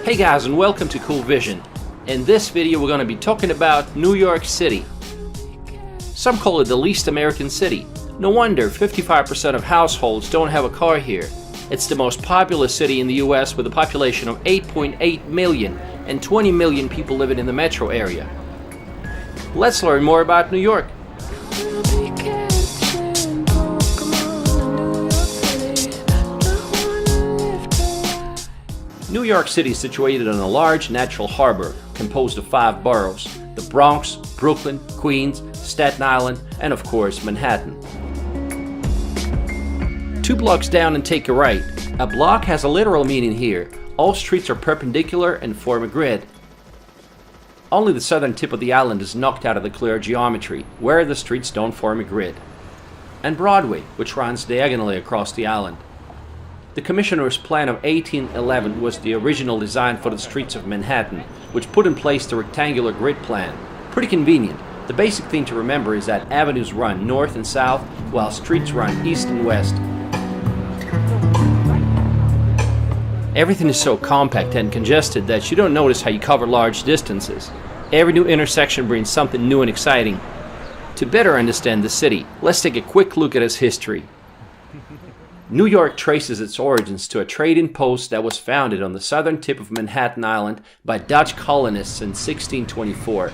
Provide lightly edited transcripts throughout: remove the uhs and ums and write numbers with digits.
Hey guys, and welcome to Cool Vision. In this video we're going to be talking about New York City. Some call it the least American city. No wonder 55% of households don't have a car here. It's the most populous city in the US with a population of 8.8 million and 20 million people living in the metro area. Let's learn more about New York. New York City is situated on a large natural harbor composed of 5 boroughs: the Bronx, Brooklyn, Queens, Staten Island, and of course Manhattan. 2 blocks down and take a right. A block has a literal meaning here. All streets are perpendicular and form a grid. Only the southern tip of the island is knocked out of the clear geometry, where the streets don't form a grid. And Broadway, which runs diagonally across the island. The Commissioner's Plan of 1811 was the original design for the streets of Manhattan, which put in place the rectangular grid plan. Pretty convenient. The basic thing to remember is that avenues run north and south, while streets run east and west. Everything is so compact and congested that you don't notice how you cover large distances. Every new intersection brings something new and exciting. To better understand the city, let's take a quick look at its history. New York traces its origins to a trading post that was founded on the southern tip of Manhattan Island by Dutch colonists in 1624.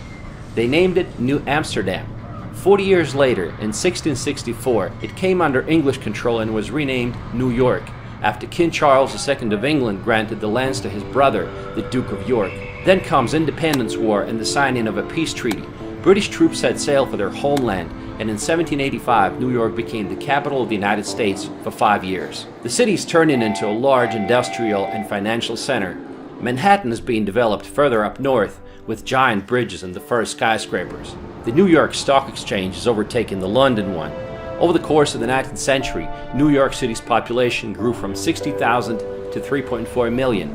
They named it New Amsterdam. 40 years later, in 1664, it came under English control and was renamed New York, after King Charles II of England granted the lands to his brother, the Duke of York. Then comes Independence War and the signing of a peace treaty. British troops set sail for their homeland, and in 1785, New York became the capital of the United States for 5 years. The city is turning into a large industrial and financial center. Manhattan is being developed further up north, with giant bridges and the first skyscrapers. The New York Stock Exchange has overtaken the London one. Over the course of the 19th century, New York City's population grew from 60,000 to 3.4 million.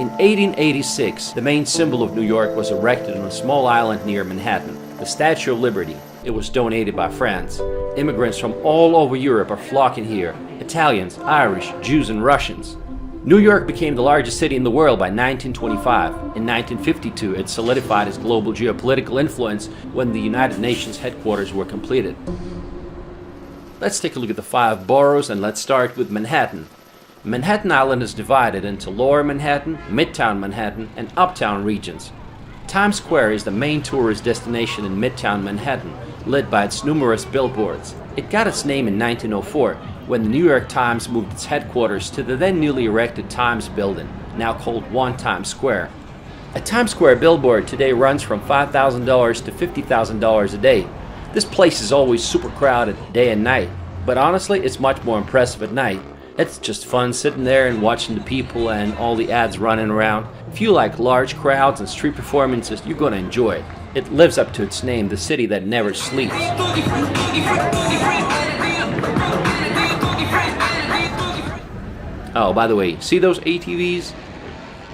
In 1886, the main symbol of New York was erected on a small island near Manhattan, the Statue of Liberty. It was donated by France. Immigrants from all over Europe are flocking here: Italians, Irish, Jews, and Russians. New York became the largest city in the world by 1925. In 1952, it solidified its global geopolitical influence when the United Nations headquarters were completed. Let's take a look at the 5 boroughs, and let's start with Manhattan. Manhattan Island is divided into Lower Manhattan, Midtown Manhattan, and Uptown regions. Times Square is the main tourist destination in Midtown Manhattan, lit by its numerous billboards. It got its name in 1904, when the New York Times moved its headquarters to the then newly erected Times building, now called One Times Square. A Times Square billboard today runs from $5,000 to $50,000 a day. This place is always super crowded day and night, but honestly it's much more impressive at night. It's just fun sitting there and watching the people and all the ads running around. If you like large crowds and street performances, you're going to enjoy it. It lives up to its name, the city that never sleeps. Oh, by the way, see those ATVs?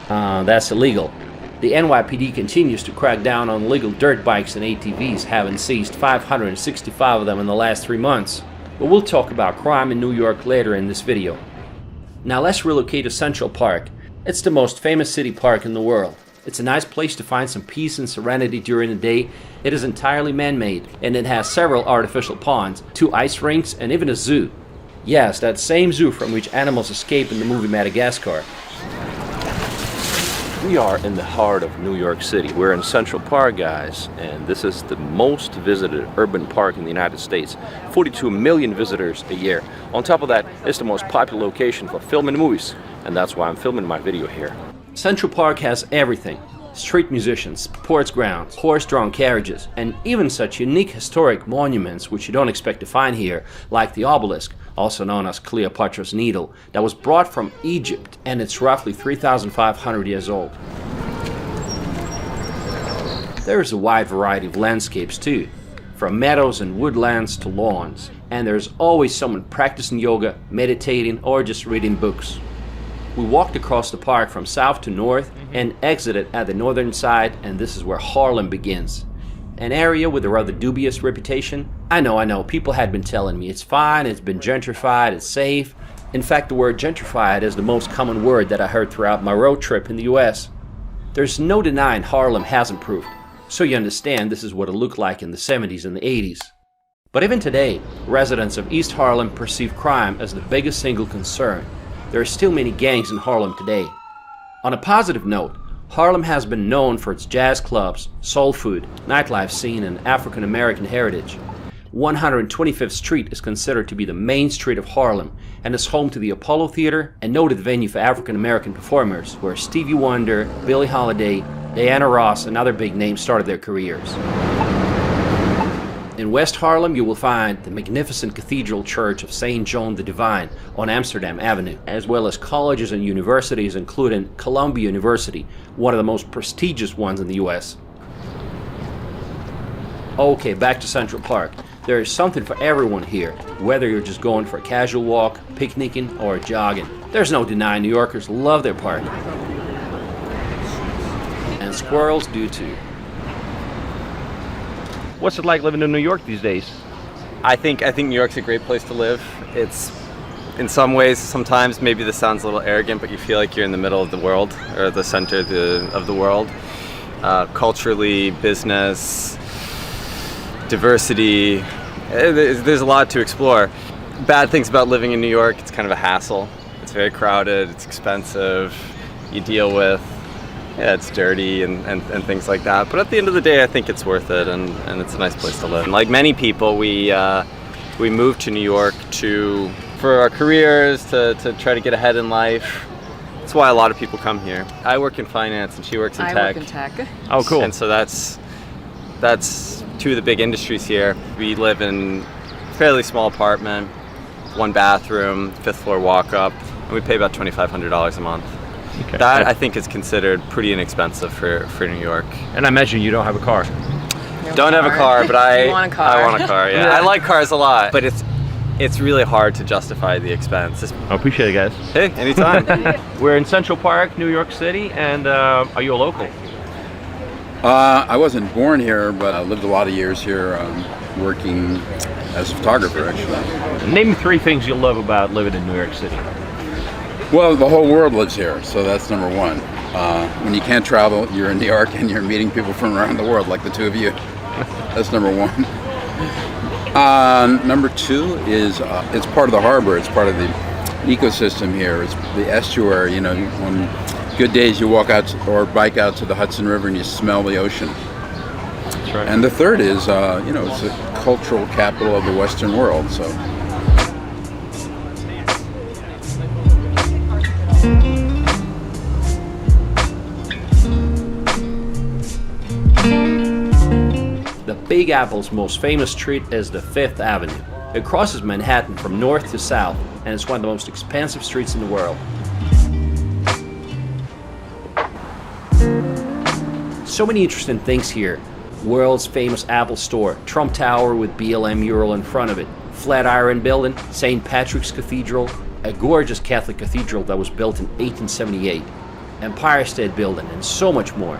That's illegal. The NYPD continues to crack down on illegal dirt bikes and ATVs, having seized 565 of them in the last 3 months. But we'll talk about crime in New York later in this video. Now let's relocate to Central Park. It's the most famous city park in the world. It's a nice place to find some peace and serenity during the day. It is entirely man-made, and it has several artificial ponds, 2 ice rinks, and even a zoo. Yes, that same zoo from which animals escape in the movie Madagascar. We are in the heart of New York City. We're in Central Park, guys, and this is the most visited urban park in the United States. 42 million visitors a year. On top of that, it's the most popular location for filming movies, and that's why I'm filming my video here. Central Park has everything: street musicians, sports grounds, horse-drawn carriages, and even such unique historic monuments which you don't expect to find here, like the obelisk, also known as Cleopatra's Needle, that was brought from Egypt, and it's roughly 3,500 years old. There's a wide variety of landscapes too, from meadows and woodlands to lawns, and there's always someone practicing yoga, meditating, or just reading books. We walked across the park from south to north and exited at the northern side, and this is where Harlem begins. An area with a rather dubious reputation. I know, people had been telling me it's fine, it's been gentrified, it's safe. In fact, the word gentrified is the most common word that I heard throughout my road trip in the US. There's no denying Harlem has improved, so you understand this is what it looked like in the 70s and the 80s. But even today, residents of East Harlem perceive crime as the biggest single concern. There are still many gangs in Harlem today. On a positive note, Harlem has been known for its jazz clubs, soul food, nightlife scene, and African American heritage. 125th Street is considered to be the main street of Harlem and is home to the Apollo Theater, a noted venue for African American performers where Stevie Wonder, Billie Holiday, Diana Ross, and other big names started their careers. In West Harlem, you will find the magnificent Cathedral Church of St. John the Divine on Amsterdam Avenue, as well as colleges and universities including Columbia University, one of the most prestigious ones in the US. Okay, back to Central Park. There is something for everyone here, whether you're just going for a casual walk, picnicking, or jogging. There's no denying New Yorkers love their park. And squirrels do too. What's it like living in New York these days? I think New York's a great place to live. It's, in some ways, sometimes maybe this sounds a little arrogant, but you feel like you're in the middle of the world, or the center of the world. Culturally, business, diversity, there's a lot to explore. Bad things about living in New York, it's kind of a hassle. It's very crowded, it's expensive, you deal with, it's dirty and things like that. But at the end of the day, I think it's worth it, and it's a nice place to live. And like many people, we moved to New York for our careers, to try to get ahead in life. That's why a lot of people come here. I work in finance and she works in tech. I work in tech. Oh, cool. And so that's two of the big industries here. We live in a fairly small apartment, 1 bathroom, 5th floor walk up, and we pay about $2,500 a month. Okay. That I think is considered pretty inexpensive for New York. And I imagine you don't have a car. Don't have a car, but I want a car. I want a car. Yeah, I like cars a lot, but it's really hard to justify the expense. I appreciate it, guys. Hey, anytime. We're in Central Park, New York City, and are you a local? I wasn't born here, but I lived a lot of years here, working as a photographer, actually. Name me 3 things you love about living in New York City. Well, the whole world lives here, so that's number one. When you can't travel, you're in New York and you're meeting people from around the world, like the two of you. That's number one. Number 2 is it's part of the harbor. It's part of the ecosystem here. It's the estuary. You know, on good days you walk out or bike out to the Hudson River and you smell the ocean. That's right. And the third is, it's the cultural capital of the Western world. So. The Big Apple's most famous street is the 5th Avenue. It crosses Manhattan from north to south, and it's one of the most expensive streets in the world. So many interesting things here. World's famous Apple store, Trump Tower with BLM mural in front of it, Flatiron Building, St. Patrick's Cathedral, a gorgeous Catholic cathedral that was built in 1878, Empire State Building, and so much more.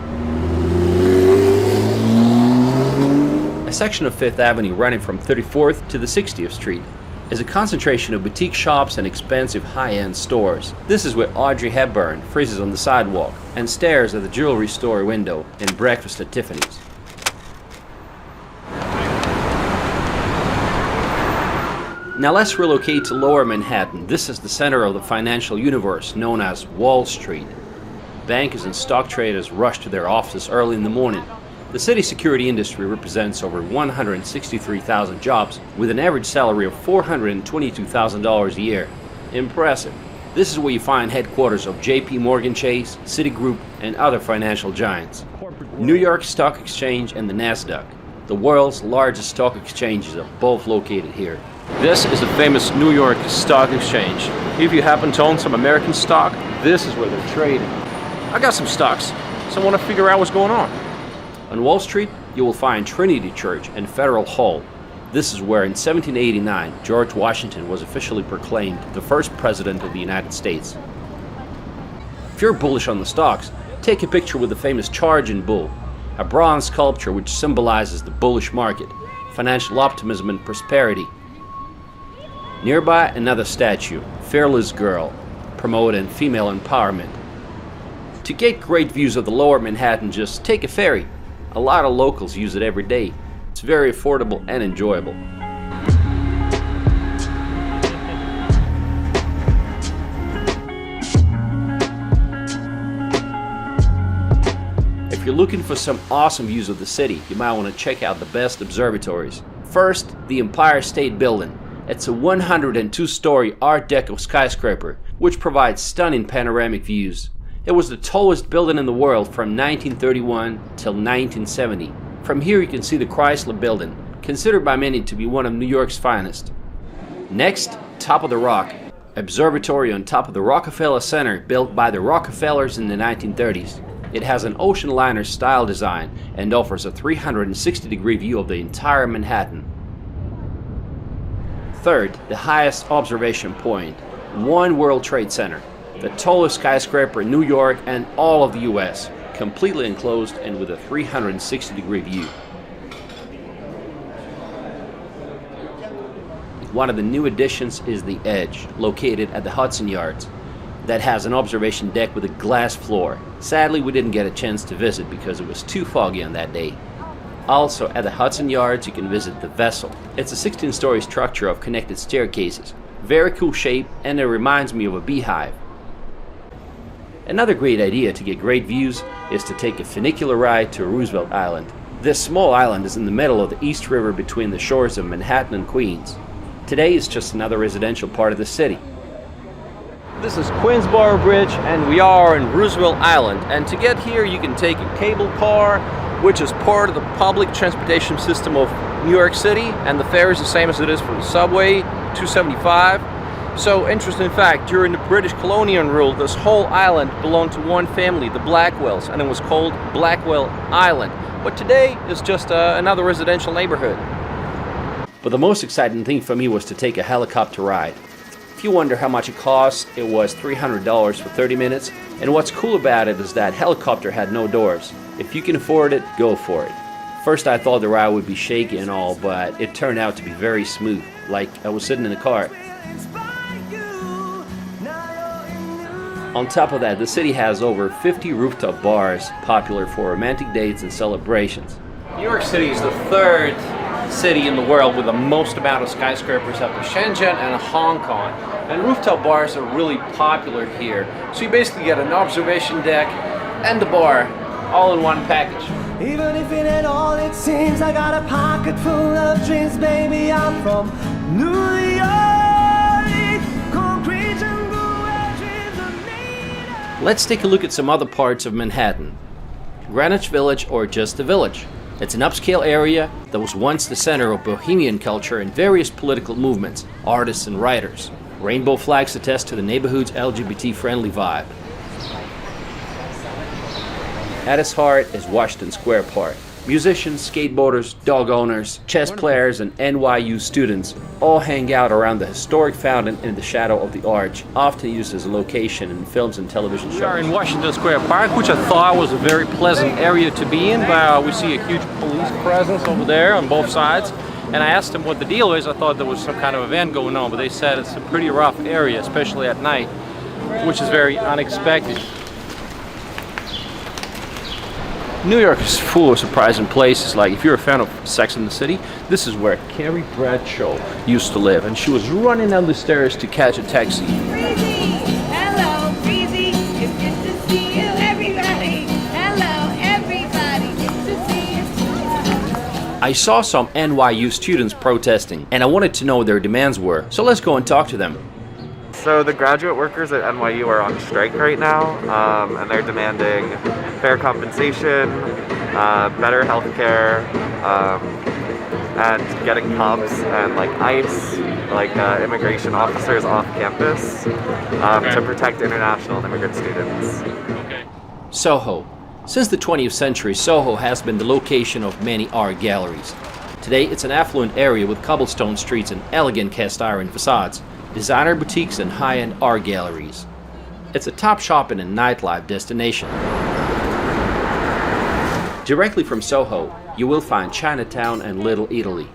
A section of 5th Avenue running from 34th to the 60th Street is a concentration of boutique shops and expensive high-end stores. This is where Audrey Hepburn freezes on the sidewalk and stares at the jewelry store window in Breakfast at Tiffany's. Now let's relocate to Lower Manhattan. This is the center of the financial universe known as Wall Street. Bankers and stock traders rush to their offices early in the morning. The city's security industry represents over 163,000 jobs with an average salary of $422,000 a year. Impressive. This is where you find headquarters of JP Morgan Chase, Citigroup, and other financial giants. New York Stock Exchange and the NASDAQ, the world's largest stock exchanges, are both located here. This is the famous New York Stock Exchange. If you happen to own some American stock, this is where they're trading. I got some stocks, so I want to figure out what's going on. On Wall Street, you will find Trinity Church and Federal Hall. This is where in 1789, George Washington was officially proclaimed the first president of the United States. If you're bullish on the stocks, take a picture with the famous Charging Bull, a bronze sculpture which symbolizes the bullish market, financial optimism and prosperity. Nearby, another statue, Fearless Girl, promoting female empowerment. To get great views of the lower Manhattan, just take a ferry. A lot of locals use it every day. It's very affordable and enjoyable. If you're looking for some awesome views of the city, you might want to check out the best observatories. First, the Empire State Building. It's a 102-story Art Deco skyscraper, which provides stunning panoramic views. It was the tallest building in the world from 1931 till 1970. From here you can see the Chrysler Building, considered by many to be one of New York's finest. Next, Top of the Rock, observatory on top of the Rockefeller Center built by the Rockefellers in the 1930s. It has an ocean liner style design and offers a 360-degree view of the entire Manhattan. Third, the highest observation point, One World Trade Center, the tallest skyscraper in New York and all of the US, completely enclosed and with a 360-degree view. One of the new additions is the Edge, located at the Hudson Yards, that has an observation deck with a glass floor. Sadly, we didn't get a chance to visit because it was too foggy on that day. Also, at the Hudson Yards, you can visit the Vessel. It's a 16-story structure of connected staircases. Very cool shape, and it reminds me of a beehive. Another great idea to get great views is to take a funicular ride to Roosevelt Island. This small island is in the middle of the East River between the shores of Manhattan and Queens. Today it's just another residential part of the city. This is Queensboro Bridge and we are in Roosevelt Island, and to get here you can take a cable car, which is part of the public transportation system of New York City, and the fare is the same as it is for the subway, $2.75. So, interesting fact, during the British colonial rule, this whole island belonged to one family, the Blackwells, and it was called Blackwell Island. But today is just another residential neighborhood. But the most exciting thing for me was to take a helicopter ride. If you wonder how much it cost, it was $300 for 30 minutes. And what's cool about it is that helicopter had no doors. If you can afford it, go for it. First I thought the ride would be shaky and all, but it turned out to be very smooth, like I was sitting in a car. On top of that, the city has over 50 rooftop bars, popular for romantic dates and celebrations. New York City is the third city in the world with the most amount of skyscrapers after Shenzhen and Hong Kong. And rooftop bars are really popular here. So you basically get an observation deck and a bar all in one package. Even if it ain't all it seems, I got a pocket full of dreams, baby. I'm from New York. Concrete jungle where dreams are made of. Let's take a look at some other parts of Manhattan. Greenwich Village, or just the Village. It's an upscale area that was once the center of bohemian culture and various political movements, artists and writers. Rainbow flags attest to the neighborhood's LGBT-friendly vibe. At its heart is Washington Square Park. Musicians, skateboarders, dog owners, chess players, and NYU students all hang out around the historic fountain in the shadow of the arch, often used as a location in films and television shows. We are in Washington Square Park, which I thought was a very pleasant area to be in. We see a huge police presence over there on both sides. And I asked them what the deal is. I thought there was some kind of event going on, but they said it's a pretty rough area, especially at night, which is very unexpected. New York is full of surprising places. Like if you're a fan of Sex and the City, this is where Carrie Bradshaw used to live, and she was running down the stairs to catch a taxi. Breezy, hello, Breezy. It's good to see you, everybody. Hello, everybody. Good to see you. I saw some NYU students protesting, and I wanted to know what their demands were. So let's go and talk to them. So the graduate workers at NYU are on strike right now, and they're demanding fair compensation, better health care, and getting cops and like ICE, like immigration officers off campus to protect international and immigrant students. Soho. Since the 20th century, Soho has been the location of many art galleries. Today, it's an affluent area with cobblestone streets and elegant cast iron facades, designer boutiques, and high-end art galleries. It's a top shopping and nightlife destination. Directly from Soho, you will find Chinatown and Little Italy.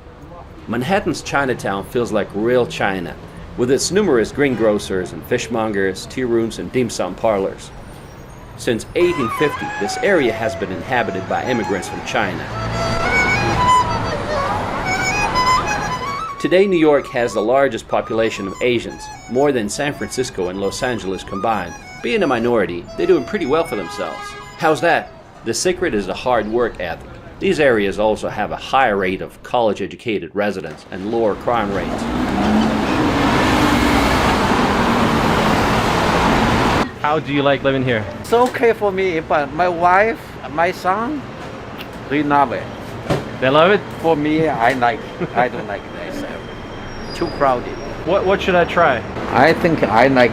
Manhattan's Chinatown feels like real China. with its numerous greengrocers and fishmongers, tea rooms, and dim sum parlors. Since 1850, this area has been inhabited by immigrants from China. Today, New York has the largest population of Asians, more than San Francisco and Los Angeles combined. Being a minority, they're doing pretty well for themselves. How's that? The secret is the hard work ethic. These areas also have a higher rate of college-educated residents and lower crime rates. How do you like living here? It's okay for me, but my wife, my son, they love it. They love it? For me, I don't like this. Too crowded. What should I try? I think I like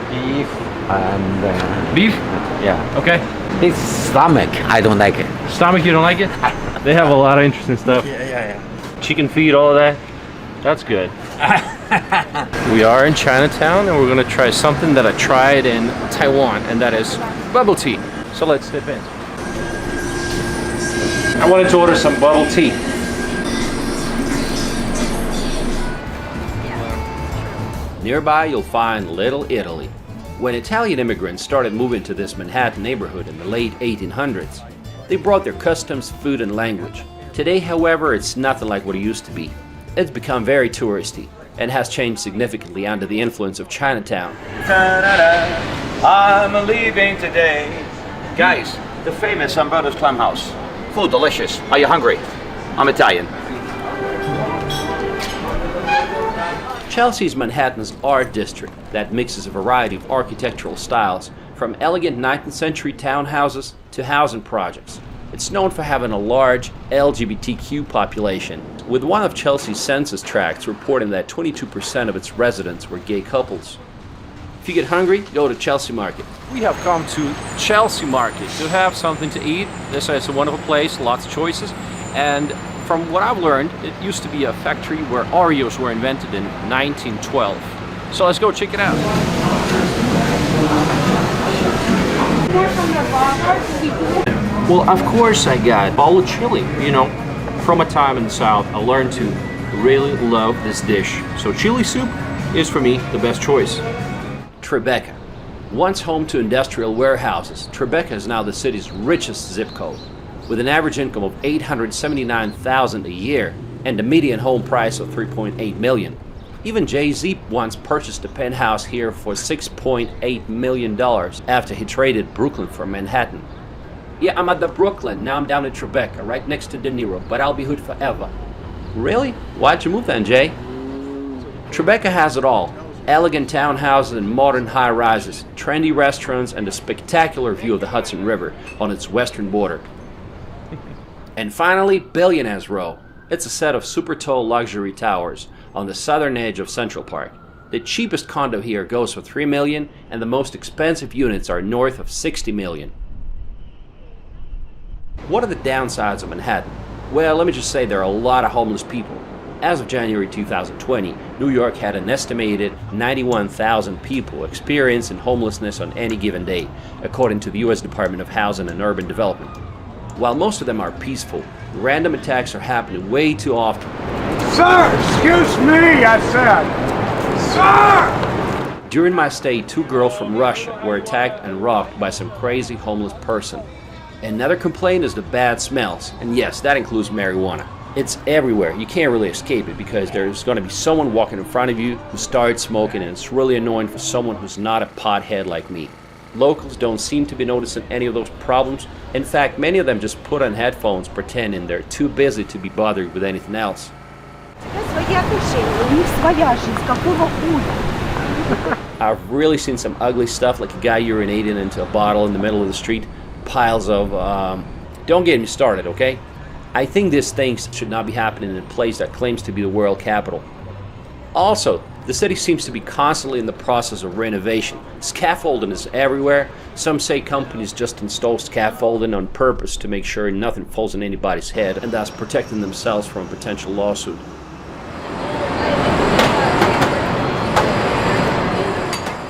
beef and Beef? yeah. Okay. This stomach, I don't like it. Stomach, you don't like it? They have a lot of interesting stuff. Yeah. Chicken feet, all of that. That's good. We are in Chinatown and we're gonna try something that I tried in Taiwan, and that is bubble tea. So let's dip in. I wanted to order some bubble tea. Nearby, you'll find Little Italy. When Italian immigrants started moving to this Manhattan neighborhood in the late 1800s, they brought their customs, food, and language. Today, however, it's nothing like what it used to be. It's become very touristy and has changed significantly under the influence of Chinatown. I'm leaving today. Guys, the famous Umberto's Clam House. Food delicious. Are you hungry? I'm Italian. Chelsea's Manhattan's art district that mixes a variety of architectural styles, from elegant 19th century townhouses to housing projects. It's known for having a large LGBTQ population, with one of Chelsea's census tracts reporting that 22% of its residents were gay couples. If you get hungry, go to Chelsea Market. We have come to Chelsea Market to have something to eat. This is a wonderful place, lots of choices. And from what I've learned, it used to be a factory where Oreos were invented in 1912. So let's go check it out. Well, of course I got bowl of chili. You know, from a time in the South, I learned to really love this dish. So chili soup is for me the best choice. Tribeca. Once home to industrial warehouses, Tribeca is now the city's richest zip code, with an average income of $879,000 a year and a median home price of $3.8 million. Even Jay-Z once purchased a penthouse here for $6.8 million after he traded Brooklyn for Manhattan. Yeah, I'm at the Brooklyn, now I'm down in Tribeca, right next to De Niro, but I'll be hood forever. Really? Why'd you move then, Jay? Tribeca has it all. Elegant townhouses and modern high-rises, trendy restaurants, and a spectacular view of the Hudson River on its western border. And finally, Billionaire's Row. It's a set of super tall luxury towers on the southern edge of Central Park. The cheapest condo here goes for $3 million, and the most expensive units are north of $60 million. What are the downsides of Manhattan? Well, let me just say there are a lot of homeless people. As of January 2020, New York had an estimated 91,000 people experiencing homelessness on any given day, according to the U.S. Department of Housing and Urban Development. While most of them are peaceful, random attacks are happening way too often. Sir, excuse me, I said. Sir! During my stay, 2 girls from Russia were attacked and robbed by some crazy homeless person. Another complaint is the bad smells, and yes, that includes marijuana. It's everywhere. You can't really escape it because there's going to be someone walking in front of you who starts smoking, and it's really annoying for someone who's not a pothead like me. Locals don't seem to be noticing any of those problems. In fact, many of them just put on headphones pretending they're too busy to be bothered with anything else. I've really seen some ugly stuff, like a guy urinating into a bottle in the middle of the street. Piles of, don't get me started, okay? I think these things should not be happening in a place that claims to be the world capital. Also, the city seems to be constantly in the process of renovation. Scaffolding is everywhere. Some say companies just install scaffolding on purpose to make sure nothing falls on anybody's head, and thus protecting themselves from a potential lawsuit.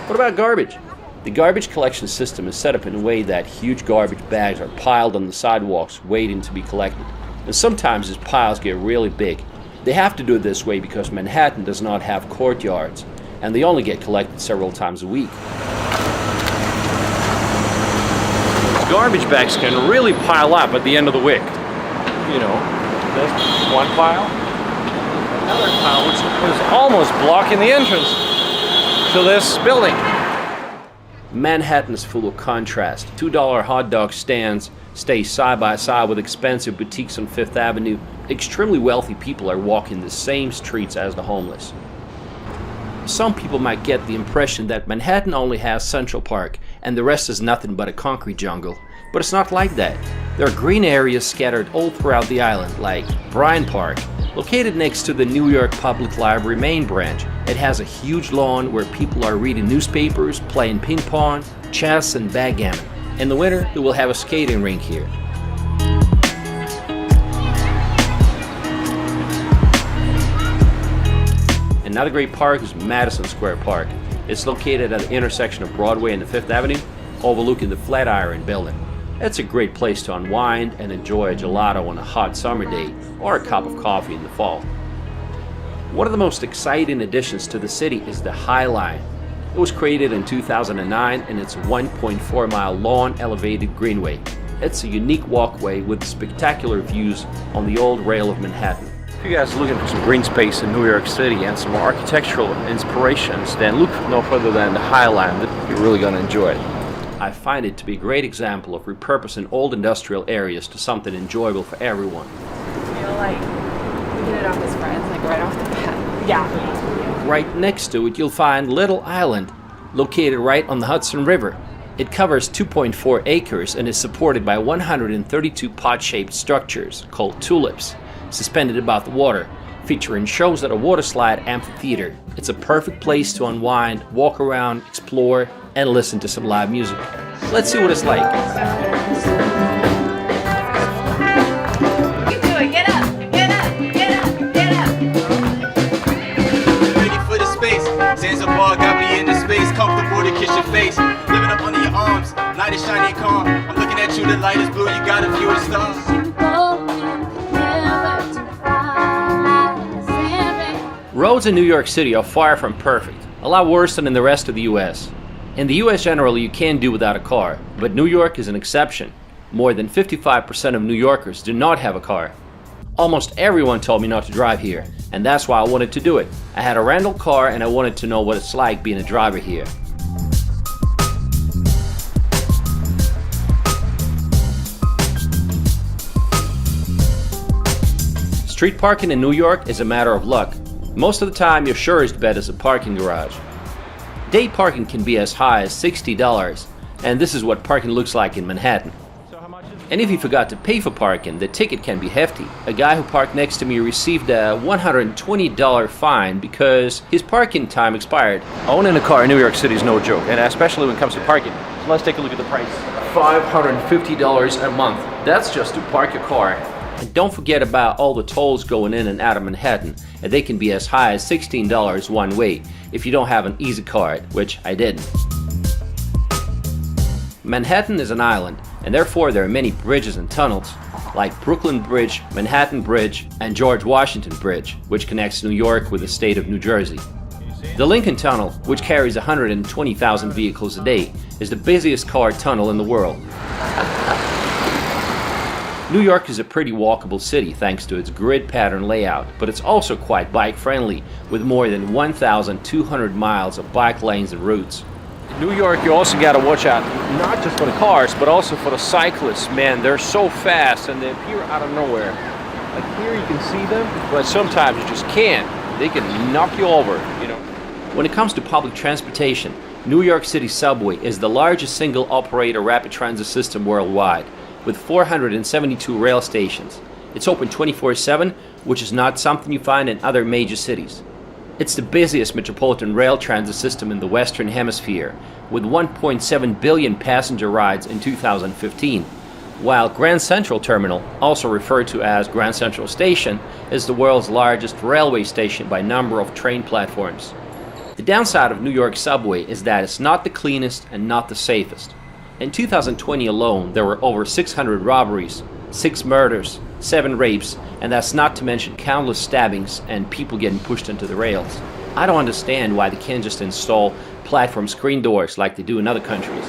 What about garbage? The garbage collection system is set up in a way that huge garbage bags are piled on the sidewalks waiting to be collected. And sometimes these piles get really big. They have to do it this way because Manhattan does not have courtyards, and they only get collected several times a week. Garbage bags can really pile up at the end of the week. You know, there's one pile, another pile, which is almost blocking the entrance to this building. Manhattan is full of contrast. $2 hot dog stands stay side by side with expensive boutiques on Fifth Avenue. Extremely wealthy people are walking the same streets as the homeless. Some people might get the impression that Manhattan only has Central Park and the rest is nothing but a concrete jungle, but it's not like that. There are green areas scattered all throughout the island, like Bryant Park, located next to the New York Public Library main branch. It has a huge lawn where people are reading newspapers, playing ping pong, chess, and backgammon. In the winter, they will have a skating rink here. Another great park is Madison Square Park. It's located at the intersection of Broadway and Fifth Avenue, overlooking the Flatiron Building. It's a great place to unwind and enjoy a gelato on a hot summer day or a cup of coffee in the fall. One of the most exciting additions to the city is the High Line. It was created in 2009 and it's a 1.4-mile long elevated greenway. It's a unique walkway with spectacular views on the old rail of Manhattan. If you guys are looking for some green space in New York City and some architectural inspirations, then look no further than the High Line. You're really going to enjoy it. I find it to be a great example of repurposing old industrial areas to something enjoyable for everyone. I feel like we hit it off as friends, like right off the bat. Yeah. Right next to it, you'll find Little Island, located right on the Hudson River. It covers 2.4 acres and is supported by 132 pot-shaped structures called tulips, suspended above the water, featuring shows at a waterslide amphitheater. It's a perfect place to unwind, walk around, explore, and listen to some live music. Let's see what it's like. You do it. Get up. Get up. Get up. Get up. Ready for the space. Zanzibar got me in the space. Comfortable to kiss your face. Living up under your arms. Night is shiny and calm. I'm looking at you. The light is blue. You got a view of the stars. Roads in New York City are far from perfect, a lot worse than in the rest of the US. In the US generally you can do without a car, but New York is an exception. More than 55% of New Yorkers do not have a car. Almost everyone told me not to drive here, and that's why I wanted to do it. I had a rental car and I wanted to know what it's like being a driver here. Street parking in New York is a matter of luck. Most of the time, your surest bet is a parking garage. Day parking can be as high as $60, and this is what parking looks like in Manhattan. And if you forgot to pay for parking, the ticket can be hefty. A guy who parked next to me received a $120 fine because his parking time expired. Owning a car in New York City is no joke, and especially when it comes to parking. So let's take a look at the price. $550 a month. That's just to park your car. And don't forget about all the tolls going in and out of Manhattan, and they can be as high as $16 one way if you don't have an Easy card, which I didn't. Manhattan is an island, and therefore there are many bridges and tunnels, like Brooklyn Bridge, Manhattan Bridge, and George Washington Bridge, which connects New York with the state of New Jersey. The Lincoln Tunnel, which carries 120,000 vehicles a day, is the busiest car tunnel in the world. New York is a pretty walkable city thanks to its grid pattern layout, but it's also quite bike-friendly, with more than 1,200 miles of bike lanes and routes. In New York, you also got to watch out, not just for the cars, but also for the cyclists. Man, they're so fast and they appear out of nowhere. Like here you can see them, but sometimes you just can't. They can knock you over, you know. When it comes to public transportation, New York City Subway is the largest single operator rapid transit system worldwide, with 472 rail stations. It's open 24/7, which is not something you find in other major cities. It's the busiest metropolitan rail transit system in the Western Hemisphere, with 1.7 billion passenger rides in 2015, while Grand Central Terminal, also referred to as Grand Central Station, is the world's largest railway station by number of train platforms. The downside of New York subway is that it's not the cleanest and not the safest. In 2020 alone, there were over 600 robberies, 6 murders, 7 rapes, and that's not to mention countless stabbings and people getting pushed into the rails. I don't understand why they can't just install platform screen doors like they do in other countries.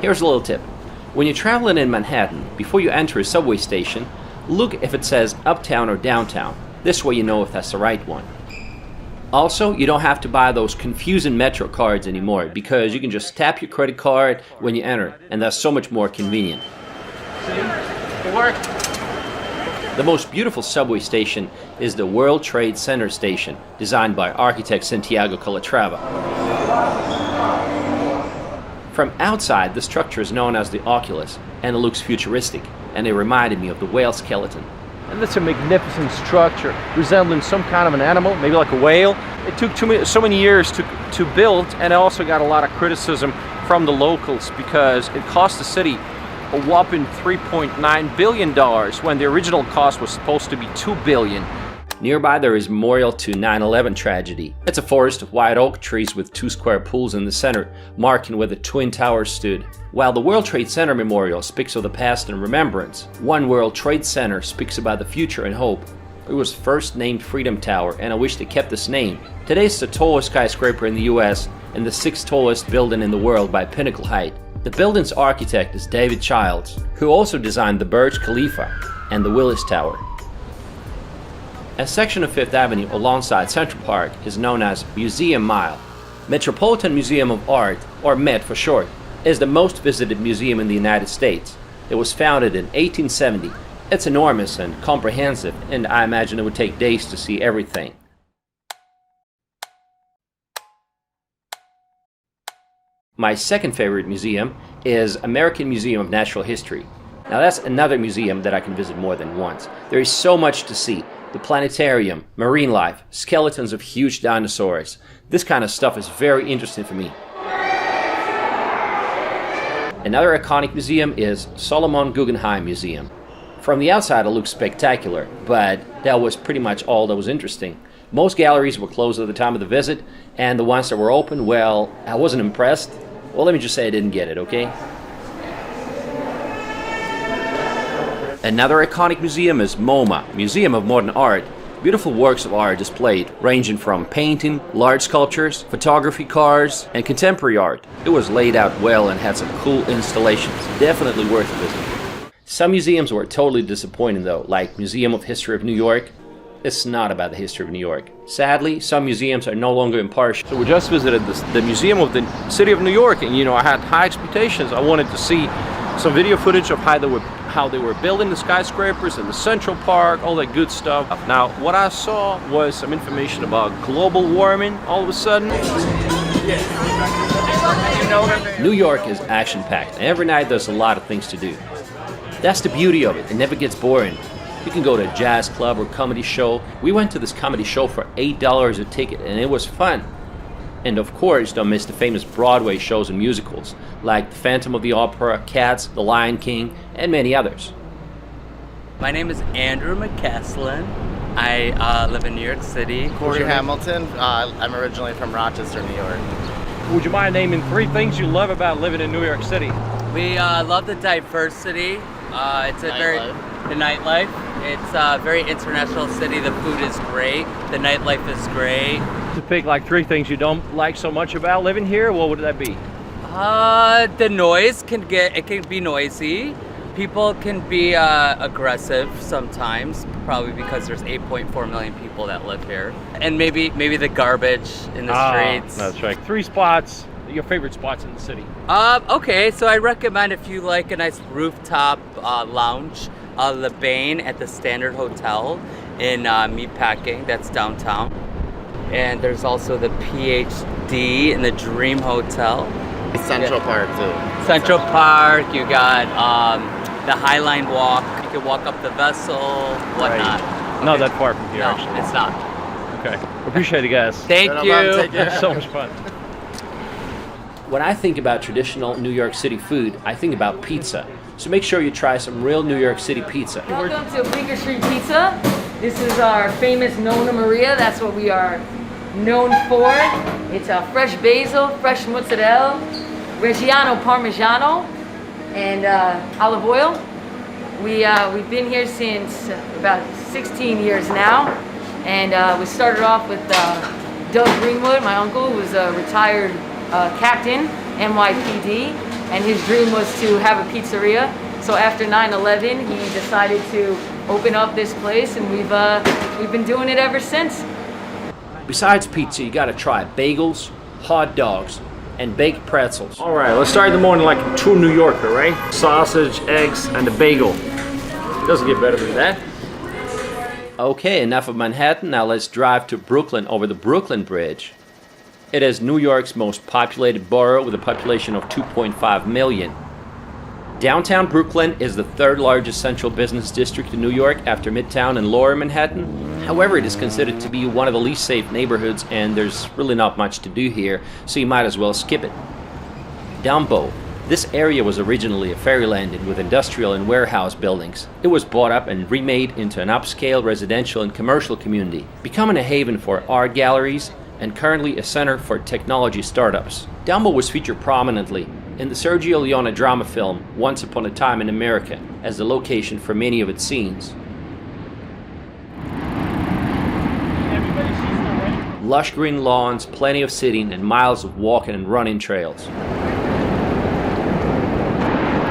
Here's a little tip. When you're traveling in Manhattan, before you enter a subway station, look if it says uptown or downtown. This way you know if that's the right one. Also, you don't have to buy those confusing Metro cards anymore because you can just tap your credit card when you enter, and that's so much more convenient. The most beautiful subway station is the World Trade Center station, designed by architect Santiago Calatrava. From outside, the structure is known as the Oculus, and it looks futuristic, and it reminded me of the whale skeleton. And that's a magnificent structure resembling some kind of an animal, maybe like a whale. It took so many years to build, and it also got a lot of criticism from the locals because it cost the city a whopping $3.9 billion when the original cost was supposed to be $2 billion. Nearby there is a memorial to 9/11 tragedy. It's a forest of white oak trees with 2 square pools in the center, marking where the Twin Towers stood. While the World Trade Center Memorial speaks of the past and remembrance, One World Trade Center speaks about the future and hope. It was first named Freedom Tower, and I wish they kept this name. Today it's the tallest skyscraper in the US and the 6th tallest building in the world by pinnacle height. The building's architect is David Childs, who also designed the Burj Khalifa and the Willis Tower. A section of Fifth Avenue alongside Central Park is known as Museum Mile. Metropolitan Museum of Art, or MET for short, is the most visited museum in the United States. It was founded in 1870. It's enormous and comprehensive, and I imagine it would take days to see everything. My second favorite museum is American Museum of Natural History. Now that's another museum that I can visit more than once. There is so much to see. The planetarium, marine life, skeletons of huge dinosaurs. This kind of stuff is very interesting for me. Another iconic museum is Solomon Guggenheim Museum. From the outside it looks spectacular, but that was pretty much all that was interesting. Most galleries were closed at the time of the visit, and the ones that were open, well, I wasn't impressed. Well, let me just say I didn't get it, okay? Another iconic museum is MoMA, Museum of Modern Art. Beautiful works of art displayed, ranging from painting, large sculptures, photography, cars, and contemporary art. It was laid out well and had some cool installations. Definitely worth a visit. Some museums were totally disappointing though, like Museum of History of New York. It's not about the history of New York. Sadly, some museums are no longer impartial. So we just visited the Museum of the City of New York, and I had high expectations. I wanted to see some video footage of how they were building the skyscrapers in the Central Park, all that good stuff. Now, what I saw was some information about global warming all of a sudden. New York is action-packed, and every night there's a lot of things to do. That's the beauty of it. It never gets boring. You can go to a jazz club or comedy show. We went to this comedy show for $8 a ticket, and it was fun. And of course, don't miss the famous Broadway shows and musicals, like The Phantom of the Opera, Cats, The Lion King, and many others. My name is Andrew McCaslin. I live in New York City. Corey Hamilton. I'm originally from Rochester, New York. Would you mind naming 3 things you love about living in New York City? We love the diversity. It's a the nightlife. It's a very international city. The food is great. The nightlife is great. To pick like 3 things you don't like so much about living here, what would that be? The noise can be noisy. People can be aggressive sometimes, probably because there's 8.4 million people that live here. And maybe the garbage in the streets. That's right. 3 spots, your favorite spots in the city. Okay, so I recommend if you like a nice rooftop lounge, Le Bain at the Standard Hotel in Meatpacking, that's downtown. And there's also the PhD in the Dream Hotel. Central Park too. Central Park, you got the Highline Walk. You can walk up the Vessel, whatnot. Right. Okay. Not that far from here, no, actually. It's not. Okay. Appreciate it, guys. Thank you. It's so much fun. When I think about traditional New York City food, I think about pizza. So make sure you try some real New York City pizza. Welcome to Bleecker Street Pizza. This is our famous Nonna Maria. That's what we are known for. It's a fresh basil, fresh mozzarella, Reggiano Parmigiano, and olive oil. We've been here since about 16 years now, and we started off with Doug Greenwood, my uncle, who was a retired captain, NYPD, and his dream was to have a pizzeria. So after 9/11, he decided to open up this place, and we've been doing it ever since. Besides pizza, you gotta try bagels, hot dogs, and baked pretzels. All right, let's start in the morning like a true New Yorker, right? Sausage, eggs, and a bagel. Doesn't get better than that. Okay, enough of Manhattan. Now let's drive to Brooklyn over the Brooklyn Bridge. It is New York's most populated borough with a population of 2.5 million. Downtown Brooklyn is the third largest central business district in New York after Midtown and Lower Manhattan. However, it is considered to be one of the least safe neighborhoods, and there's really not much to do here, so you might as well skip it. Dumbo. This area was originally a fairyland with industrial and warehouse buildings. It was bought up and remade into an upscale residential and commercial community, becoming a haven for art galleries and currently a center for technology startups. Dumbo was featured prominently in the Sergio Leone drama film Once Upon a Time in America as the location for many of its scenes. Lush green lawns, plenty of sitting, and miles of walking and running trails.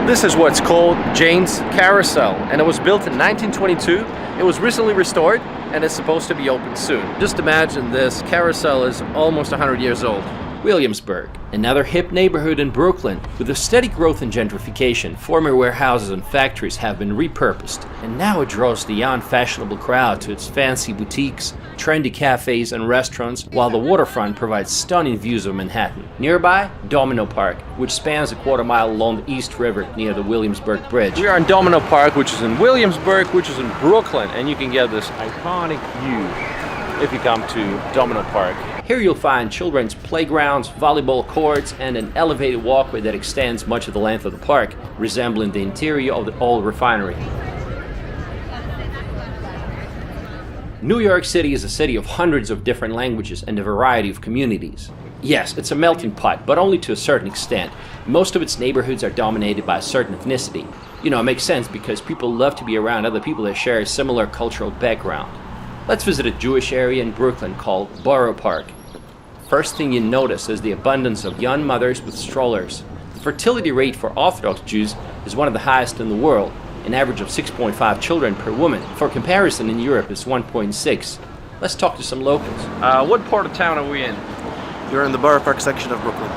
This is what's called Jane's Carousel, and it was built in 1922. It was recently restored and is supposed to be open soon. Just imagine this carousel is almost 100 years old. Williamsburg, another hip neighborhood in Brooklyn. With a steady growth in gentrification, former warehouses and factories have been repurposed, and now it draws the young fashionable crowd to its fancy boutiques, trendy cafes and restaurants, while the waterfront provides stunning views of Manhattan. Nearby, Domino Park, which spans a quarter-mile along the East River near the Williamsburg Bridge. We are in Domino Park, which is in Williamsburg, which is in Brooklyn, and you can get this iconic view if you come to Domino Park. Here you'll find children's playgrounds, volleyball courts, and an elevated walkway that extends much of the length of the park, resembling the interior of the old refinery. New York City is a city of hundreds of different languages and a variety of communities. Yes, it's a melting pot, but only to a certain extent. Most of its neighborhoods are dominated by a certain ethnicity. You know, it makes sense because people love to be around other people that share a similar cultural background. Let's visit a Jewish area in Brooklyn called Borough Park. First thing you notice is the abundance of young mothers with strollers. The fertility rate for Orthodox Jews is one of the highest in the world, an average of 6.5 children per woman. For comparison, in Europe it's 1.6. Let's talk to some locals. What part of town are we in? You're in the Borough Park section of Brooklyn.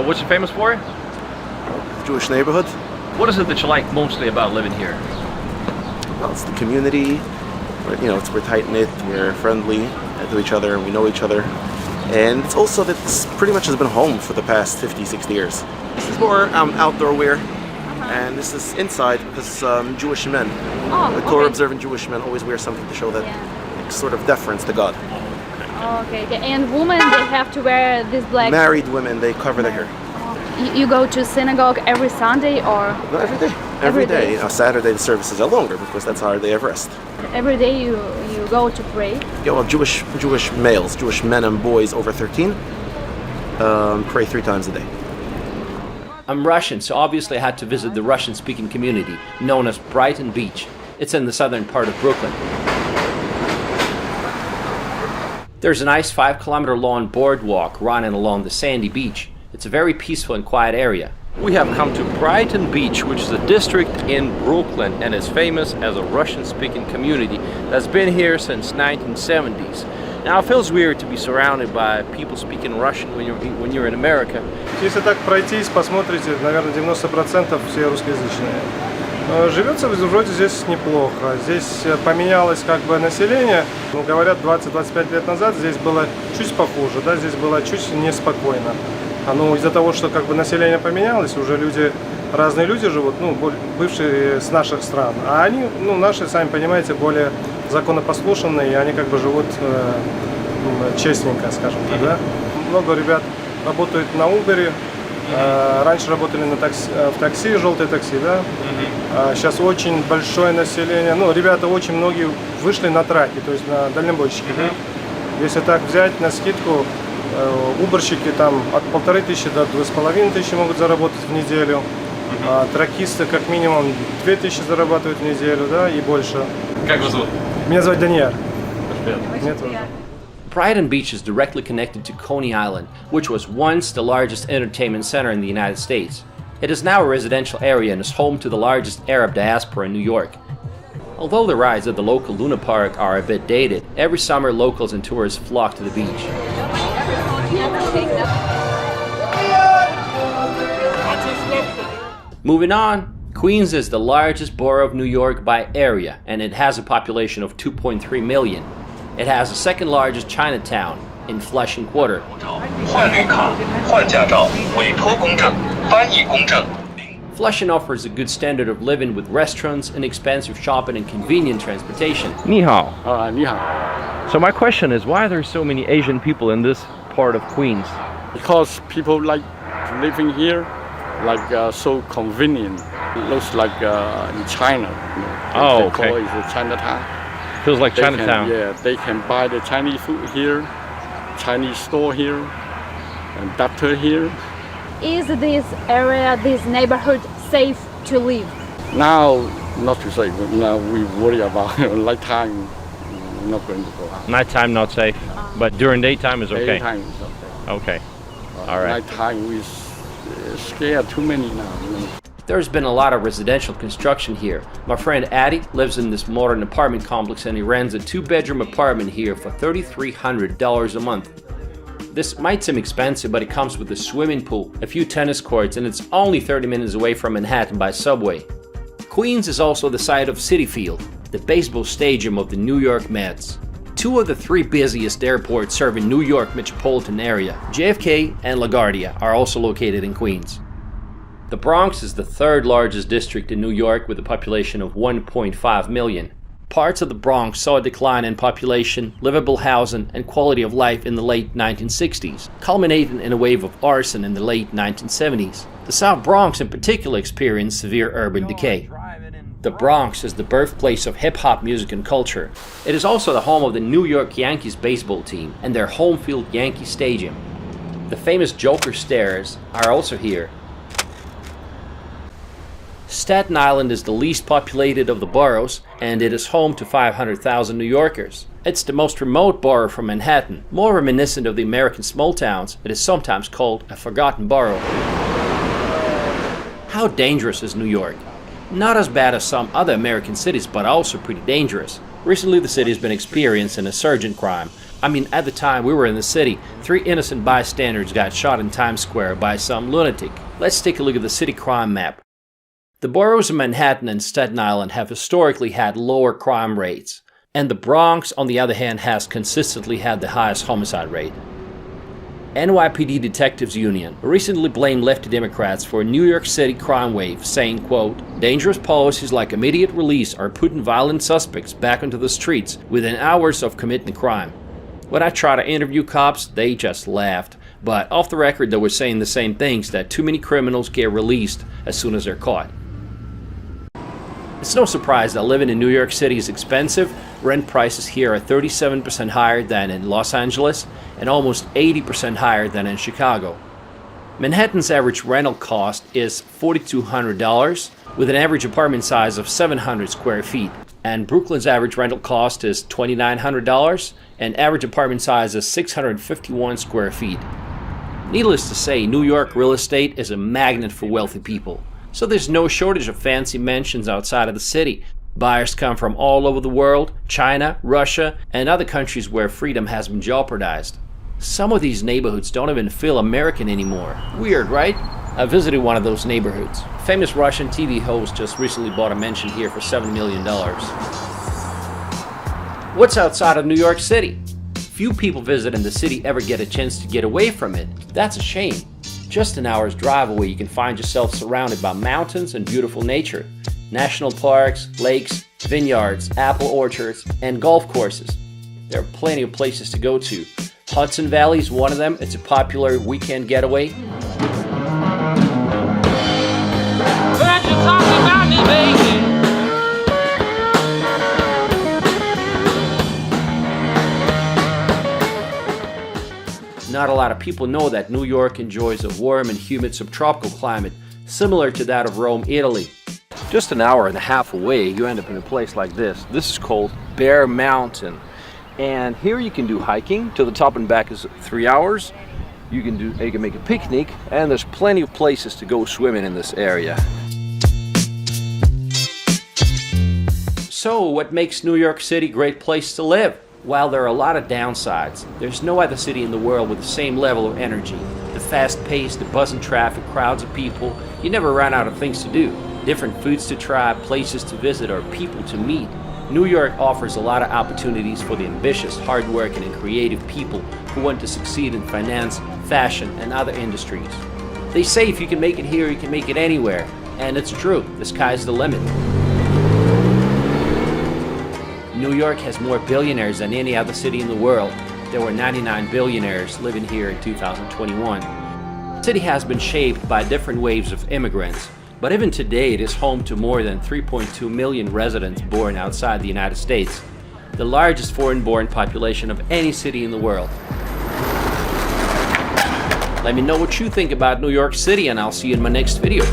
What's it famous for? Jewish neighborhood. What is it that you like mostly about living here? Well, it's the community. You know, we're tight-knit, we're friendly to each other, and we know each other. And it's also that this pretty much has been home for the past 50, 60 years. This is more outdoor wear, and this is inside because Jewish men, the Torah-observant Jewish men always wear something to show that sort of deference to God. Okay. And women, they have to wear this black... Married women, they cover their hair. You go to synagogue every Sunday or...? No, every day. Every day. Saturday the services are longer because that's our day of rest. Every day you go to pray? Yeah, well, Jewish males, Jewish men and boys over 13 pray 3 times a day. I'm Russian, so obviously I had to visit the Russian-speaking community known as Brighton Beach. It's in the southern part of Brooklyn. There's a nice 5-kilometer long boardwalk running along the sandy beach. It's a very peaceful and quiet area. We have come to Brighton Beach, which is a district in Brooklyn and is famous as a Russian-speaking community that's been here since 1970s. Now it feels weird to be surrounded by people speaking Russian when you're in America. Если так пройтись, посмотрите, наверное, 90% все русскоязычные. Живется вроде здесь неплохо. Здесь поменялось как бы население. Ну, говорят, 20-25 лет назад здесь было чуть похуже, да, здесь было чуть неспокойно. Ну, из-за того, что как бы население поменялось, уже разные люди живут, ну, бывшие с наших стран, а они, ну, наши, сами понимаете, более законопослушные, и они как бы живут честненько, скажем так, да. Много ребят работают на Uber, раньше работали в такси, желтое такси, да. Сейчас очень большое население, ну, ребята очень многие вышли на траки, то есть на дальнобойщики, да. Если так взять на скидку, уборщики там от 1500 до 2500 могут заработать в неделю. Тракисты как минимум 2000 зарабатывают в неделю, да, и больше. Как вас зовут? Меня зовут Даниэль. Меня тоже. Brighton Beach is directly connected to Coney Island, which was once the largest entertainment center in the United States. It is now a residential area and is home to the largest Arab diaspora in New York. Although the rides at the local Luna Park are a bit dated, every summer locals and tourists flock to the beach. Moving on, Queens is the largest borough of New York by area, and it has a population of 2.3 million. It has the second largest Chinatown in Flushing Quarter. Flushing offers a good standard of living with restaurants, inexpensive shopping, and convenient transportation. 你好. 你好. So my question is, why are there so many Asian people in this part of Queens? Because people like living here, like so convenient. It looks like in China. Oh, they okay. call it Chinatown. Feels like They Chinatown. they can buy the Chinese food here, Chinese store here, and doctor here. Is this area, this neighborhood safe to live? Now, not to say, but now we worry about nighttime. We're not going to go out. Nighttime not safe, but during daytime is okay. Daytime is okay. Okay. All right. Nighttime we scared too many now. There's been a lot of residential construction here. My friend Addy lives in this modern apartment complex and he rents a 2-bedroom apartment here for $3,300 a month. This might seem expensive, but it comes with a swimming pool, a few tennis courts, and it's only 30 minutes away from Manhattan by subway. Queens is also the site of Citi Field, the baseball stadium of the New York Mets. 2 of the 3 busiest airports serving New York metropolitan area, JFK and LaGuardia, are also located in Queens. The Bronx is the 3rd largest district in New York with a population of 1.5 million. Parts of the Bronx saw a decline in population, livable housing, and quality of life in the late 1960s, culminating in a wave of arson in the late 1970s. The South Bronx in particular experienced severe urban decay. The Bronx is the birthplace of hip-hop music and culture. It is also the home of the New York Yankees baseball team and their home field Yankee Stadium. The famous Joker Stairs are also here. Staten Island is the least populated of the boroughs, and it is home to 500,000 New Yorkers. It's the most remote borough from Manhattan. More reminiscent of the American small towns, it is sometimes called a forgotten borough. How dangerous is New York? Not as bad as some other American cities, but also pretty dangerous. Recently the city has been experiencing a surge in crime. I mean, at the time we were in the city, 3 innocent bystanders got shot in Times Square by some lunatic. Let's take a look at the city crime map. The boroughs of Manhattan and Staten Island have historically had lower crime rates, and the Bronx, on the other hand, has consistently had the highest homicide rate. NYPD Detectives Union recently blamed lefty Democrats for a New York City crime wave, saying, quote, "Dangerous policies like immediate release are putting violent suspects back onto the streets within hours of committing a crime." When I tried to interview cops, they just laughed. But off the record, they were saying the same things, that too many criminals get released as soon as they're caught. It's no surprise that living in New York City is expensive. Rent prices here are 37% higher than in Los Angeles and almost 80% higher than in Chicago. Manhattan's average rental cost is $4,200 with an average apartment size of 700 square feet. And Brooklyn's average rental cost is $2,900 and average apartment size is 651 square feet. Needless to say, New York real estate is a magnet for wealthy people. So there's no shortage of fancy mansions outside of the city. Buyers come from all over the world, China, Russia, and other countries where freedom has been jeopardized. Some of these neighborhoods don't even feel American anymore. Weird, right? I visited one of those neighborhoods. Famous Russian TV host just recently bought a mansion here for $7 million. What's outside of New York City? Few people visiting the city ever get a chance to get away from it. That's a shame. Just an hour's drive away, you can find yourself surrounded by mountains and beautiful nature. National parks, lakes, vineyards, apple orchards, and golf courses. There are plenty of places to go to. Hudson Valley is one of them. It's a popular weekend getaway. Not a lot of people know that New York enjoys a warm and humid subtropical climate, similar to that of Rome, Italy. Just an hour and a half away, you end up in a place like this. This is called Bear Mountain. And here you can do hiking. To the top and back is 3 hours. You can make a picnic, and there's plenty of places to go swimming in this area. So what makes New York City a great place to live? While there are a lot of downsides, there's no other city in the world with the same level of energy. The fast pace, the buzzing traffic, crowds of people, you never run out of things to do. Different foods to try, places to visit, or people to meet. New York offers a lot of opportunities for the ambitious, hardworking, and creative people who want to succeed in finance, fashion, and other industries. They say if you can make it here, you can make it anywhere. And it's true, the sky's the limit. New York has more billionaires than any other city in the world. There were 99 billionaires living here in 2021. The city has been shaped by different waves of immigrants, but even today it is home to more than 3.2 million residents born outside the United States, the largest foreign-born population of any city in the world. Let me know what you think about New York City, and I'll see you in my next video.